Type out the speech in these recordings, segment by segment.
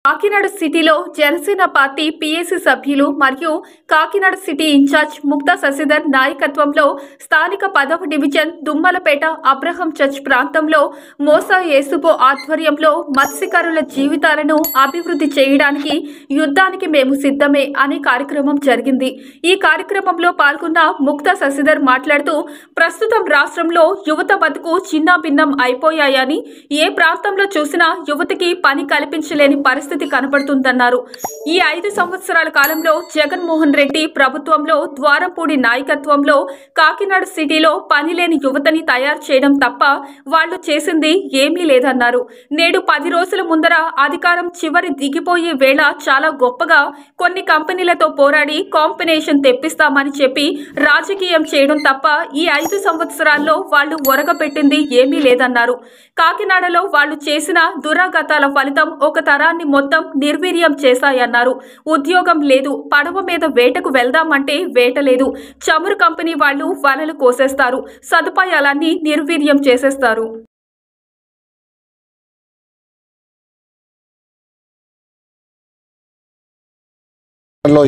కాకినాడ సిటీలో Janasena party PAC సభ్యులు మరియు కాకినాడ సిటీ ఇన్ఛార్జ్ ముక్తా శశిధర్ నాయకత్వంలో స్థానిక 10వ డివిజన్ దుమ్మలపేట అబ్రహం చర్చ్ ప్రాంతంలో మోసా యేసుబో ఆధ్వర్యంలో మత్స్యకారుల జీవితాలను అభివృద్ధి చేయడానికి యుద్ధానికి మేము సిద్ధమే అనే కార్యక్రమం జరిగింది। ఈ కార్యక్రమంలో పాల్గొన్న ముక్తా శశిధర్ మాట్లాడుతూ ప్రస్తుతం రాష్ట్రంలో యువత బతుకు చిన్నాభిన్నం అయిపోయాయని, ఏ ప్రాంతంలో చూసినా యువతకి పని కల్పించలేని పరిస్థితి కనబడుతుందన్నారు। ఈ 5 సంవత్సరాల కాలంలో జగన్మోహన్ రెడ్డి ప్రభుత్వంలో ద్వారంపూడి నాయకత్వంలో కాకినాడ సిటీలో పనిలేని యువతని తయారు చేయడం తప్ప వాళ్ళు చేసింది ఏమీ లేదన్నారు। నేడు 10 రోజుల ముందర అధికారం చివరి దిగిపోయే వేళ చాలా గొప్పగా కొన్ని కంపెనీలతో పోరాడి కాంబినేషన్ తెప్పిస్తామని చెప్పి రాజకీయం చేయడం తప్ప ఈ 5 సంవత్సరాల్లో వాళ్ళు ఒరగపెట్టింది ఏమీ లేదన్నారు। కాకినాడలో వాళ్ళు చేసిన దురాగతాల ఫలితం ఒక తరాన్ని మొత్తం నిర్వీర్యం చేశాయన్నారు। ఉద్యోగం లేదు, పడవ మీద వేటకు వెళ్దామంటే వేట లేదు, చమురు కంపెనీ వాళ్ళు వలలు కోసేస్తారు, సదుపాయాలన్నీ నిర్వీర్యం చేసేస్తారు।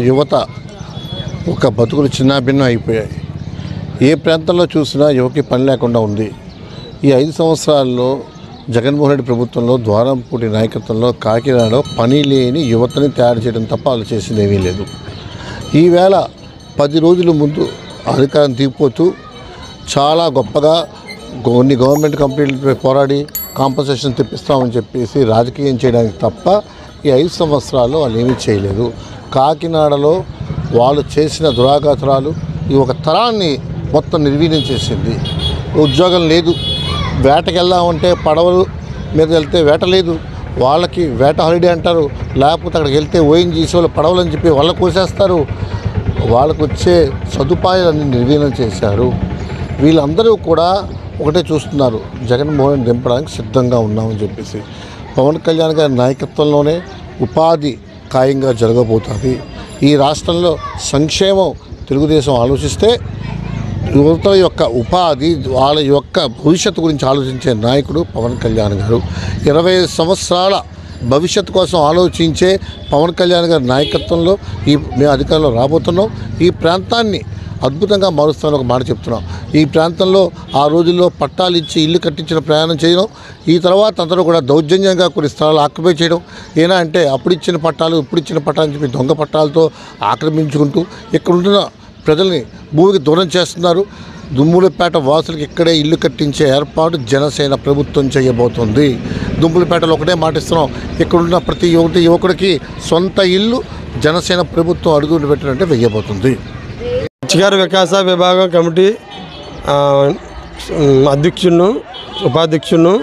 యువత ఒక బతుకులు చిన్నాభిన్నం అయిపోయాయి। ఏ ప్రాంతంలో చూసినా యువకి పని లేకుండా ఉంది। ఈ 5 సంవత్సరాల్లో జగన్మోహన్ రెడ్డి ప్రభుత్వంలో ద్వారంపూడి నాయకత్వంలో కాకినాడలో పని లేని యువతని తయారు చేయడం తప్ప వాళ్ళు చేసింది ఏమీ లేదు। ఈవేళ 10 రోజుల ముందు అధికారం దిగిపోతూ చాలా గొప్పగా కొన్ని గవర్నమెంట్ కంపెనీలపై పోరాడి కాంపన్సేషన్ తెప్పిస్తామని చెప్పేసి రాజకీయం చేయడానికి తప్ప ఈ 5 సంవత్సరాల్లో వాళ్ళు ఏమీ చేయలేదు। కాకినాడలో వాళ్ళు చేసిన దురాఘాతాలు ఈ ఒక తరాన్ని మొత్తం నిర్వీర్యం చేసింది। ఉద్యోగం లేదు, వేటకి వెళ్దామంటే పడవలు మీద వెళ్తే వేట లేదు, వాళ్ళకి వేట హాలిడే అంటారు, లేకపోతే అక్కడికి వెళ్తే ఓఎన్జీసీ వాళ్ళు పడవలు అని చెప్పి వాళ్ళ కోసేస్తారు, వాళ్ళకు వచ్చే సదుపాయాలన్నీ నిర్వీర్యం చేశారు। వీళ్ళందరూ కూడా ఒకటే చూస్తున్నారు, జగన్మోహన్ దింపడానికి సిద్ధంగా ఉన్నామని చెప్పేసి। పవన్ కళ్యాణ్ గారి నాయకత్వంలోనే ఉపాధి ఖాయంగా జరగబోతుంది। ఈ రాష్ట్రంలో సంక్షేమం తెలుగుదేశం ఆలోచిస్తే యువత యొక్క ఉపాధి, వాళ్ళ యొక్క భవిష్యత్తు గురించి ఆలోచించే నాయకుడు పవన్ కళ్యాణ్ గారు। 25 సంవత్సరాల భవిష్యత్తు కోసం ఆలోచించే పవన్ కళ్యాణ్ గారి నాయకత్వంలో మేము అధికారంలో రాబోతున్నాం। ఈ ప్రాంతాన్ని అద్భుతంగా మారుస్తామని ఒక మాట చెప్తున్నాం। ఈ ప్రాంతంలో ఆ రోజుల్లో పట్టాలు ఇచ్చి ఇల్లు కట్టించిన ప్రయాణం చేయడం, ఈ తర్వాత అందరూ కూడా దౌర్జన్యంగా కొన్ని స్థలాలు ఆక్యుపై చేయడం, ఏనా అంటే అప్పుడు ఇచ్చిన పట్టాలు ఇప్పుడు ఇచ్చిన పట్టాలని చెప్పి దొంగ పట్టాలతో ఆక్రమించుకుంటూ ఇక్కడ ఉంటున్న ప్రజల్ని భూమికి దూరం చేస్తున్నారు। దుమ్ములపేట వాసులకు ఇక్కడే ఇల్లు కట్టించే ఏర్పాటు జనసేన ప్రభుత్వం చేయబోతుంది। దుమ్ములపేటలో ఒకటే మాటిస్తున్నాం, ఇక్కడున్న ప్రతి యువకుడికి సొంత ఇల్లు జనసేన ప్రభుత్వం అడుగులు పెట్టాలంటే వెయ్యబోతుంది। మత్స్యకార వికాస విభాగం కమిటీ అధ్యక్షులను, ఉపాధ్యక్షులను,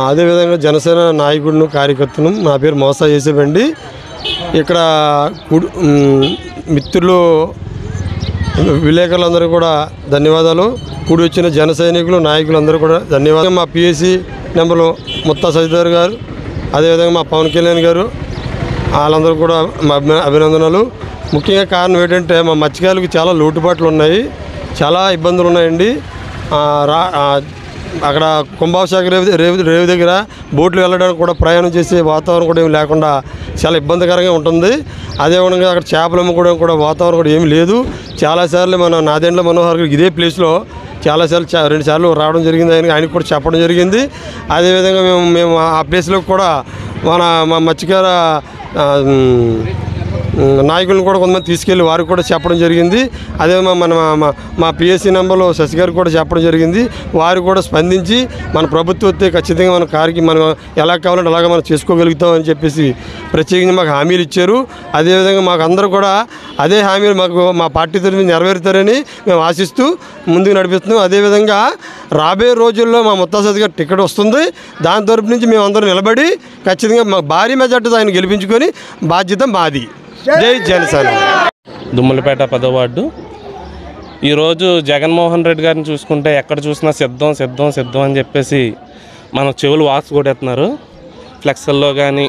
అదేవిధంగా జనసేన నాయకుడును, కార్యకర్తను, నా పేరు మోసా యేసుబండి। ఇక్కడ మిత్రులు విలేకరులందరూ కూడా ధన్యవాదాలు, కూడి వచ్చిన జన సైనికులు నాయకులందరూ కూడా ధన్యవాదాలు। మా పిఎస్సి నెంబర్లు ముక్తా శశిధర్ గారు, అదేవిధంగా మా పవన్ కళ్యాణ్ గారు, వాళ్ళందరూ కూడా మా అభినందనలు। ముఖ్యంగా కారణం ఏంటంటే మా మత్స్యకారులకు చాలా లోటుపాట్లు ఉన్నాయి, చాలా ఇబ్బందులు ఉన్నాయండి। అక్కడ కుంభావశాఖ రేవు దగ్గర బోట్లు వెళ్ళడానికి కూడా ప్రయాణం చేసే వాతావరణం కూడా ఏమి లేకుండా చాలా ఇబ్బందికరంగా ఉంటుంది। అదేవిధంగా అక్కడ చేపలు అమ్ముకోవడం కూడా వాతావరణం కూడా ఏమి లేదు। చాలాసార్లు మన నాదెండ్ల మనోహర్ గారు ఇదే ప్లేస్లో చాలాసార్లు 2 సార్లు రావడం జరిగింది, ఆయనకు కూడా చెప్పడం జరిగింది। అదేవిధంగా మేము ఆ ప్లేస్లో కూడా మా మత్స్యకార నాయకులను కూడా కొంతమంది తీసుకెళ్ళి వారికి కూడా చెప్పడం జరిగింది। అదే మా పిఎస్సి నెంబర్లో శశి గారికి కూడా చెప్పడం జరిగింది। వారు కూడా స్పందించి మన ప్రభుత్వం వస్తే ఖచ్చితంగా మన కారికి మనం ఎలా కావాలంటే అలాగే మనం చేసుకోగలుగుతామని చెప్పేసి ప్రత్యేకంగా మాకు హామీలు ఇచ్చారు। అదేవిధంగా మాకు అందరూ కూడా అదే హామీలు మా పార్టీ తరఫున నెరవేరుతారని మేము ఆశిస్తూ ముందుకు నడిపిస్తున్నాం। అదేవిధంగా రాబోయే రోజుల్లో మా ముత్తా శశి గారి టికెట్ వస్తుంది, దాని తరపు నుంచి మేము అందరూ నిలబడి ఖచ్చితంగా మా భారీ మెజార్టీతో ఆయన గెలిపించుకొని బాధ్యత మాది। జై జనసేన। దుమ్మలపేట 10వ వార్డు। ఈరోజు జగన్మోహన్ రెడ్డి గారిని చూసుకుంటే ఎక్కడ చూసినా సిద్ధం సిద్ధం సిద్ధం అని చెప్పేసి మన చెవులు వాక్స్ కొట్టేస్తున్నారు, ఫ్లెక్స్ల్లో కానీ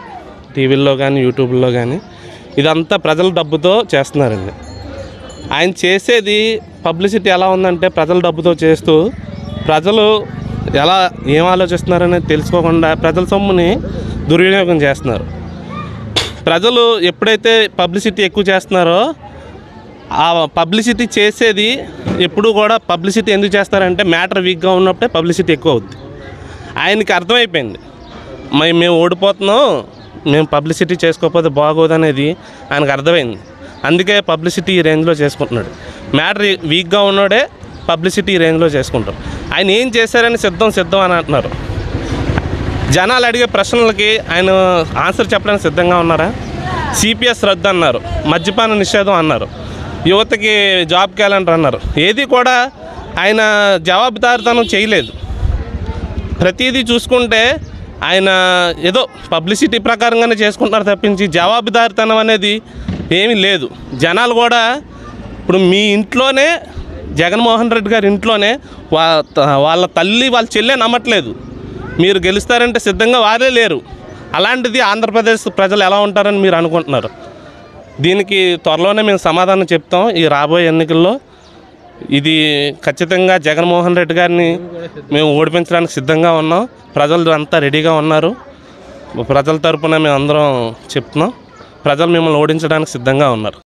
టీవీల్లో కానీ యూట్యూబ్లో కానీ। ఇదంతా ప్రజల డబ్బుతో చేస్తున్నారండి। ఆయన చేసేది పబ్లిసిటీ ఎలా ఉందంటే ప్రజల డబ్బుతో చేస్తూ ప్రజలు ఎలా ఏం ఆలోచిస్తున్నారనేది తెలుసుకోకుండా ప్రజల సొమ్ముని దుర్వినియోగం చేస్తున్నారు। ప్రజలు ఎప్పుడైతే పబ్లిసిటీ ఎక్కువ చేస్తున్నారో ఆ పబ్లిసిటీ చేసేది ఎప్పుడు కూడా పబ్లిసిటీ ఎందుకు చేస్తారంటే మ్యాటర్ వీక్గా ఉన్నప్పుడే పబ్లిసిటీ ఎక్కువ అవుద్ది. ఆయనకి అర్థమైపోయింది మేము ఓడిపోతున్నాం, మేము పబ్లిసిటీ చేసుకోకపోతే బాగోదు అనేది ఆయనకు అర్థమైంది. అందుకే పబ్లిసిటీ ఈ రేంజ్లో చేసుకుంటున్నాడు. మ్యాటర్ వీక్గా ఉన్నాడే పబ్లిసిటీ ఈ రేంజ్లో చేసుకుంటారు. ఆయన ఏం చేశారని సిద్ధం అని అంటున్నారు. జనాలు అడిగే ప్రశ్నలకి ఆయన ఆన్సర్ చెప్పడానికి సిద్ధంగా ఉన్నారా? సిపిఎస్ రద్దు అన్నారు, మద్యపాన నిషేధం అన్నారు, యువతకి జాబ్ క్యాలెండర్ అన్నారు. ఏది కూడా ఆయన జవాబుదారీతనం చేయలేదు. ప్రతిదీ చూసుకుంటే ఆయన ఏదో పబ్లిసిటీ ప్రకారంగానే చేసుకుంటున్నారు తప్పించి జవాబుదారీతనం అనేది ఏమీ లేదు. జనాలు కూడా ఇప్పుడు మీ ఇంట్లోనే జగన్మోహన్ రెడ్డి గారి ఇంట్లోనే వాళ్ళ తల్లి వాళ్ళ చెల్లె నమ్మట్లేదు. మీరు గెలుస్తారంటే సిద్ధంగా వారే లేరు. అలాంటిది ఆంధ్రప్రదేశ్ ప్రజలు ఎలా ఉంటారని మీరు అనుకుంటున్నారు? దీనికి త్వరలోనే మేము సమాధానం చెప్తాం. ఈ రాబోయే ఎన్నికల్లో ఇది ఖచ్చితంగా జగన్మోహన్ రెడ్డి గారిని మేము ఓడిపించడానికి సిద్ధంగా ఉన్నాం. ప్రజలు అంతా రెడీగా ఉన్నారు. ప్రజల తరపున మేము అందరం చెప్తున్నాం. ప్రజలు మిమ్మల్ని ఓడించడానికి సిద్ధంగా ఉన్నారు.